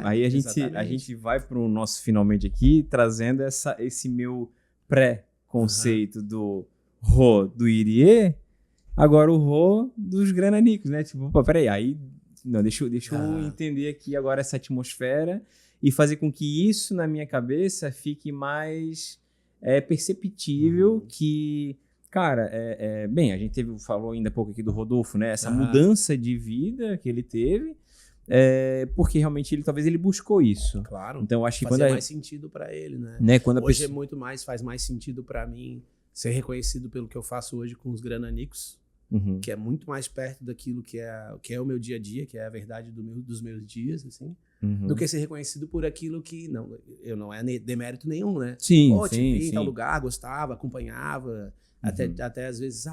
Aí a gente vai para o nosso finalmente aqui, trazendo esse meu pré-conceito do Irie, agora o Rô dos Grananicos, né? Tipo, opa, peraí, aí... Não, deixa eu entender aqui agora essa atmosfera e fazer com que isso na minha cabeça fique mais perceptível que... Cara, bem, a gente falou ainda há pouco aqui do Rodolfo, né? Essa mudança de vida que ele teve, porque realmente talvez ele buscou isso. Claro. Então, acho que fazia mais sentido para ele, né? Quando hoje faz mais sentido para mim ser reconhecido pelo que eu faço hoje com os Grananicos, que é muito mais perto daquilo que é o meu dia a dia, que é a verdade dos meus dias, assim, do que ser reconhecido por aquilo que não é demérito nenhum, né? Sim, te vi em tal lugar, gostava, acompanhava, até às vezes,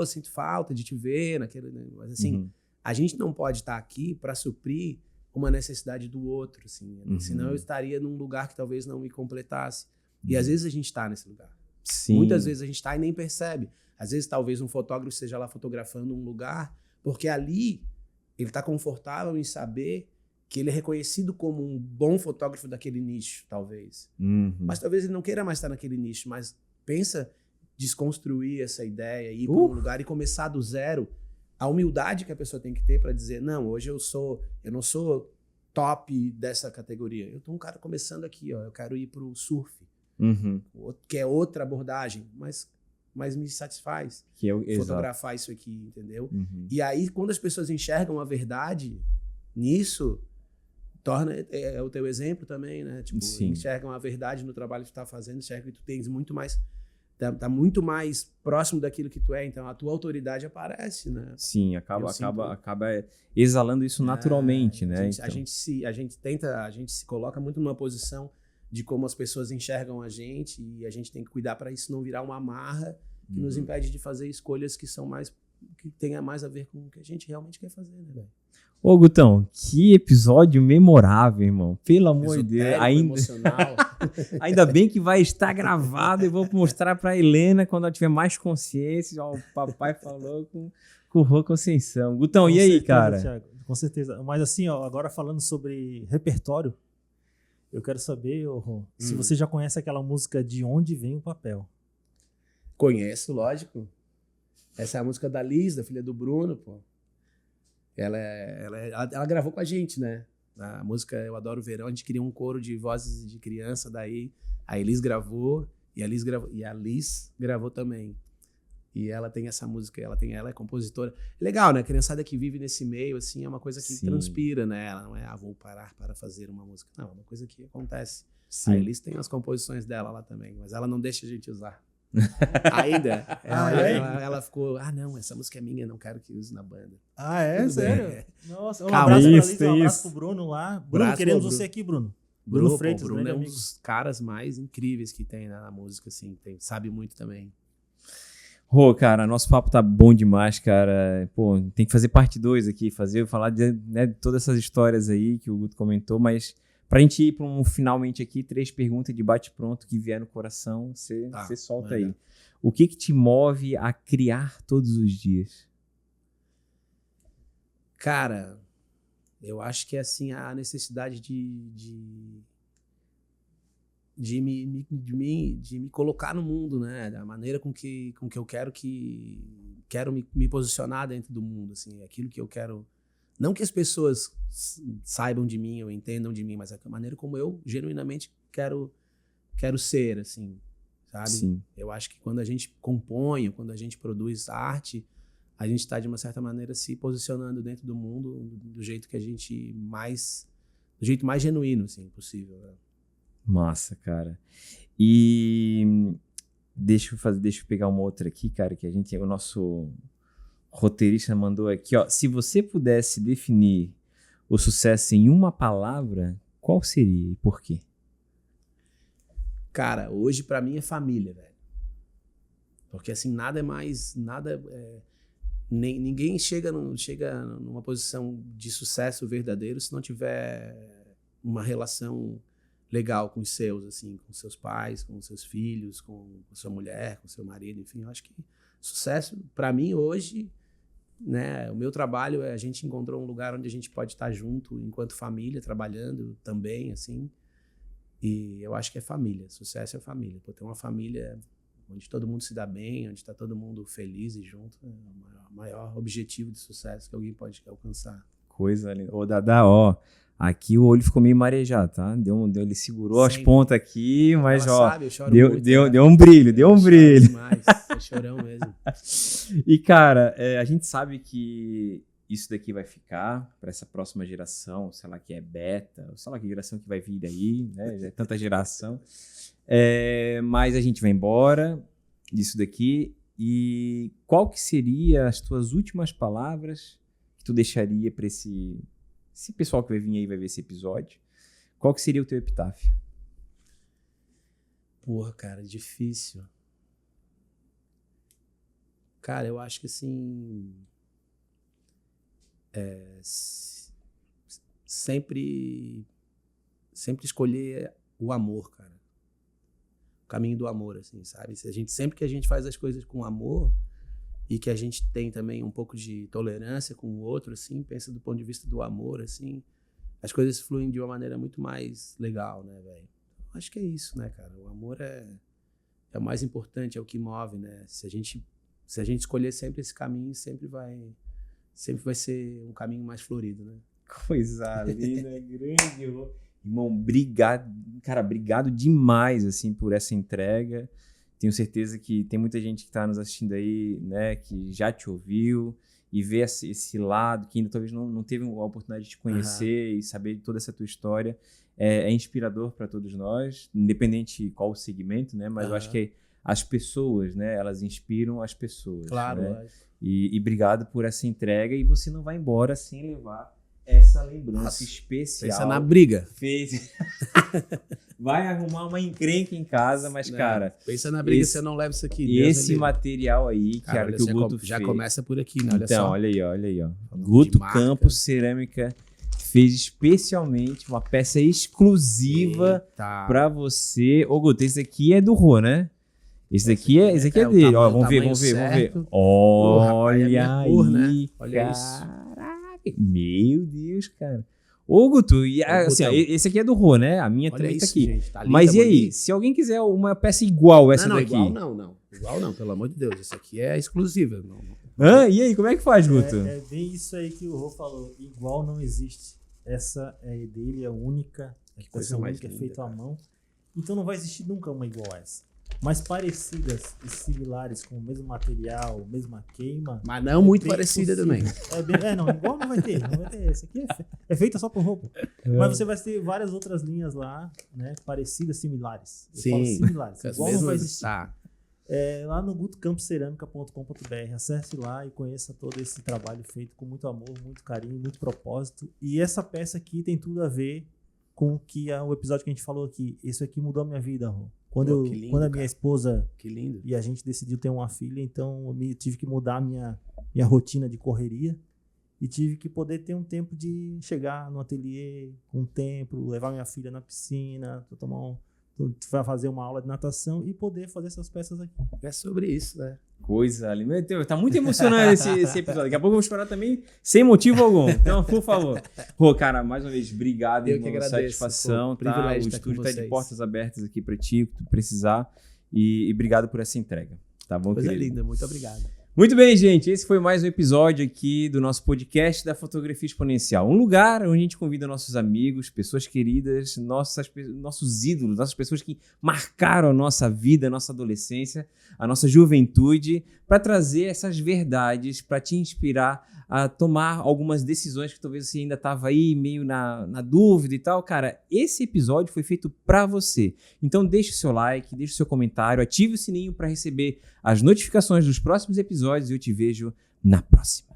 sinto falta de te ver naquele, né? Mas assim, a gente não pode estar aqui para suprir uma necessidade do outro, assim, senão eu estaria num lugar que talvez não me completasse. E às vezes a gente está nesse lugar. Sim. Muitas vezes a gente está e nem percebe. Às vezes talvez um fotógrafo esteja lá fotografando um lugar, porque ali ele está confortável em saber que ele é reconhecido como um bom fotógrafo daquele nicho, talvez. Mas talvez ele não queira mais estar naquele nicho, mas pensa desconstruir essa ideia, ir para um lugar e começar do zero. A humildade que a pessoa tem que ter para dizer, não, hoje eu não sou top dessa categoria. Eu tô um cara começando aqui, eu quero ir pro surf, que é outra abordagem, mas me satisfaz fotografar isso aqui, entendeu? E aí, quando as pessoas enxergam a verdade nisso, torna o teu exemplo também, né? Tipo, enxergam a verdade no trabalho que tu tá fazendo, enxergam que tu tens muito mais... Tá muito mais próximo daquilo que tu é, então a tua autoridade aparece, né? Sim, acaba exalando isso naturalmente, né? A gente se coloca muito numa posição de como as pessoas enxergam a gente e a gente tem que cuidar para isso não virar uma amarra que nos impede de fazer escolhas que tenha mais a ver com o que a gente realmente quer fazer, né, velho? Ô, Gutão, que episódio memorável, irmão. Pelo amor de Deus. Emocional. Ainda bem que vai estar gravado e vou mostrar pra Helena quando ela tiver mais consciência. Ó, o papai falou com o Rô Conceição. Gutão, e aí, cara? Thiago, com certeza. Mas assim, agora falando sobre repertório, eu quero saber, Rô, se você já conhece aquela música De Onde Vem o Papel. Conheço, lógico. Essa é a música da Liz, da filha do Bruno, pô. Ela gravou com a gente, né? A música Eu Adoro o Verão, a gente queria um coro de vozes de criança, daí a Elis gravou e a Liz gravou também. E ela tem essa música, ela é compositora. Legal, né? A criançada que vive nesse meio, assim, é uma coisa que transpira, né? Ela não é, vou parar para fazer uma música. Não, é uma coisa que acontece. Sim. A Elis tem as composições dela lá também, mas ela não deixa a gente usar. Ainda. Ela ficou, não, essa música é minha, não quero que use na banda. Sério? Nossa, um abraço pra Liz, um abraço pro Bruno lá. Bruno, queremos você aqui, Bruno. Bruno Freitas, Bruno é um dos caras mais incríveis que tem na música, assim, sabe muito também. Rô, cara, nosso papo tá bom demais, cara. Pô, tem que fazer parte 2 aqui, falar de todas essas histórias aí que o Guto comentou, mas pra gente ir para finalmente aqui, 3 perguntas de bate-pronto que vier no coração, você solta aí. O que te move a criar todos os dias? Cara, eu acho que é assim a necessidade de me colocar no mundo, né? Da maneira com que eu quero me posicionar dentro do mundo, assim, aquilo que eu quero. Não que as pessoas saibam de mim ou entendam de mim, mas a maneira como eu genuinamente quero ser, assim, sabe? Sim. Eu acho que quando a gente compõe, quando a gente produz arte, a gente está, de uma certa maneira, se posicionando dentro do mundo do jeito que a gente do jeito mais genuíno, assim, possível. Né? Massa, cara. E deixa eu pegar uma outra aqui, cara, que o nosso roteirista mandou aqui, ó. Se você pudesse definir o sucesso em uma palavra, qual seria e por quê? Cara, hoje pra mim é família, velho. Porque assim, ninguém chega numa posição de sucesso verdadeiro se não tiver uma relação legal com os seus, assim, com seus pais, com seus filhos, com sua mulher, com seu marido, enfim. Eu acho que sucesso, pra mim, hoje, né, o meu trabalho a gente encontrou um lugar onde a gente pode estar junto enquanto família, trabalhando também, assim. E eu acho que é família. Sucesso é família. Pô, ter uma família onde todo mundo se dá bem, onde está todo mundo feliz e junto, é o maior objetivo de sucesso que alguém pode alcançar. Coisa linda. Ô, Dadá, ó, aqui o olho ficou meio marejado, tá? Ele segurou as pontas aqui, mas ela ó, sabe, eu choro deu, muito, deu, né? deu um brilho, deu um brilho. Demais, é chorão mesmo. E, cara, a gente sabe que isso daqui vai ficar para essa próxima geração, sei lá que é beta, sei lá que geração que vai vir aí, né? Já é tanta geração. Mas a gente vai embora disso daqui. E qual que seria as tuas últimas palavras que tu deixaria para esse pessoal que vai vir aí vai ver esse episódio? Qual que seria o teu epitáfio? Porra, cara, difícil. Cara, eu acho que assim... sempre escolher o amor, cara. O caminho do amor, assim, sabe? Sempre que a gente faz as coisas com amor e que a gente tem também um pouco de tolerância com o outro, assim, pensa do ponto de vista do amor, assim, as coisas fluem de uma maneira muito mais legal, né, velho? Acho que é isso, né, cara? O amor é o mais importante, é o que move, né? Se a gente escolher sempre esse caminho, sempre vai ser um caminho mais florido, né? Coisa linda, grande. Irmão, obrigado, cara, obrigado demais, assim, por essa entrega. Tenho certeza que tem muita gente que está nos assistindo aí, né, que já te ouviu e vê esse lado, que ainda talvez não teve a oportunidade de te conhecer e saber de toda essa tua história. É inspirador para todos nós, independente qual o segmento, né, mas eu acho que as pessoas, né, elas inspiram as pessoas. Claro, né? lógico. E obrigado por essa entrega, e você não vai embora sem levar essa lembrança especial. Pensa na briga. Vai arrumar uma encrenca em casa, mas, cara... Pensa na briga, você não leva isso aqui. E esse material aí, cara, que o Guto já fez... começa por aqui, né? Olha então, só. olha aí, ó. Guto Campos Cerâmica fez especialmente uma peça exclusiva para você. Ô, Guto, esse aqui é do Rô, né? Esse aqui é dele. Ó, vamos ver. Olha aí, cor, né? Olha caraca. Meu Deus, cara. Ô, Guto, assim, ó, esse aqui é do Rô, né? A minha olha também isso, tá aqui. Gente, tá linda, mas e aí, bonita. se alguém quiser uma peça igual essa daqui? Igual não, pelo amor de Deus. Essa aqui é exclusiva. E aí, como é que faz, Guto? É bem isso aí que o Rô falou. Igual não existe. Essa é dele, é única. Que coisa mais única, linda, é feita à cara. mão. Então não vai existir nunca uma igual a essa. Mas parecidas e similares, com o mesmo material, mesma queima. Mas não muito parecida também. Não, igual não vai ter. Esse aqui é feita só por roupa. Mas você vai ter várias outras linhas lá, né? Parecidas, similares. Eu falo similares. Igual não vai existir. Lá no gutocamposceramica.com.br. Acesse lá e conheça todo esse trabalho feito com muito amor, muito carinho, muito propósito. E essa peça aqui tem tudo a ver com o episódio que a gente falou aqui. Isso aqui mudou a minha vida, Rô. Quando a minha esposa e a gente decidiu ter uma filha, então eu tive que mudar a minha rotina de correria e tive que poder ter um tempo de chegar no ateliê com um tempo, levar minha filha na piscina, fazer uma aula de natação e poder fazer essas peças aqui. É sobre isso, né? coisa ali. Tá muito emocionante esse episódio. Daqui a pouco eu vou chorar também sem motivo algum. Então, por favor. Pô, cara, mais uma vez, obrigado, eu irmão. que agradeço, satisfação, pô, tá? O estúdio tá de portas abertas aqui pra ti, o que tu precisar. E obrigado por essa entrega. Tá bom, coisa querido? linda, muito obrigado. Muito bem, gente. Esse foi mais um episódio aqui do nosso podcast da Fotografia Exponencial. Um lugar onde a gente convida nossos amigos, pessoas queridas, nossos ídolos, nossas pessoas que marcaram a nossa vida, a nossa adolescência, a nossa juventude, para trazer essas verdades, para te inspirar a tomar algumas decisões que talvez você ainda estava aí meio na dúvida e tal. Cara, esse episódio foi feito para você. Então deixe o seu like, deixe o seu comentário, ative o sininho para receber as notificações dos próximos episódios e eu te vejo na próxima.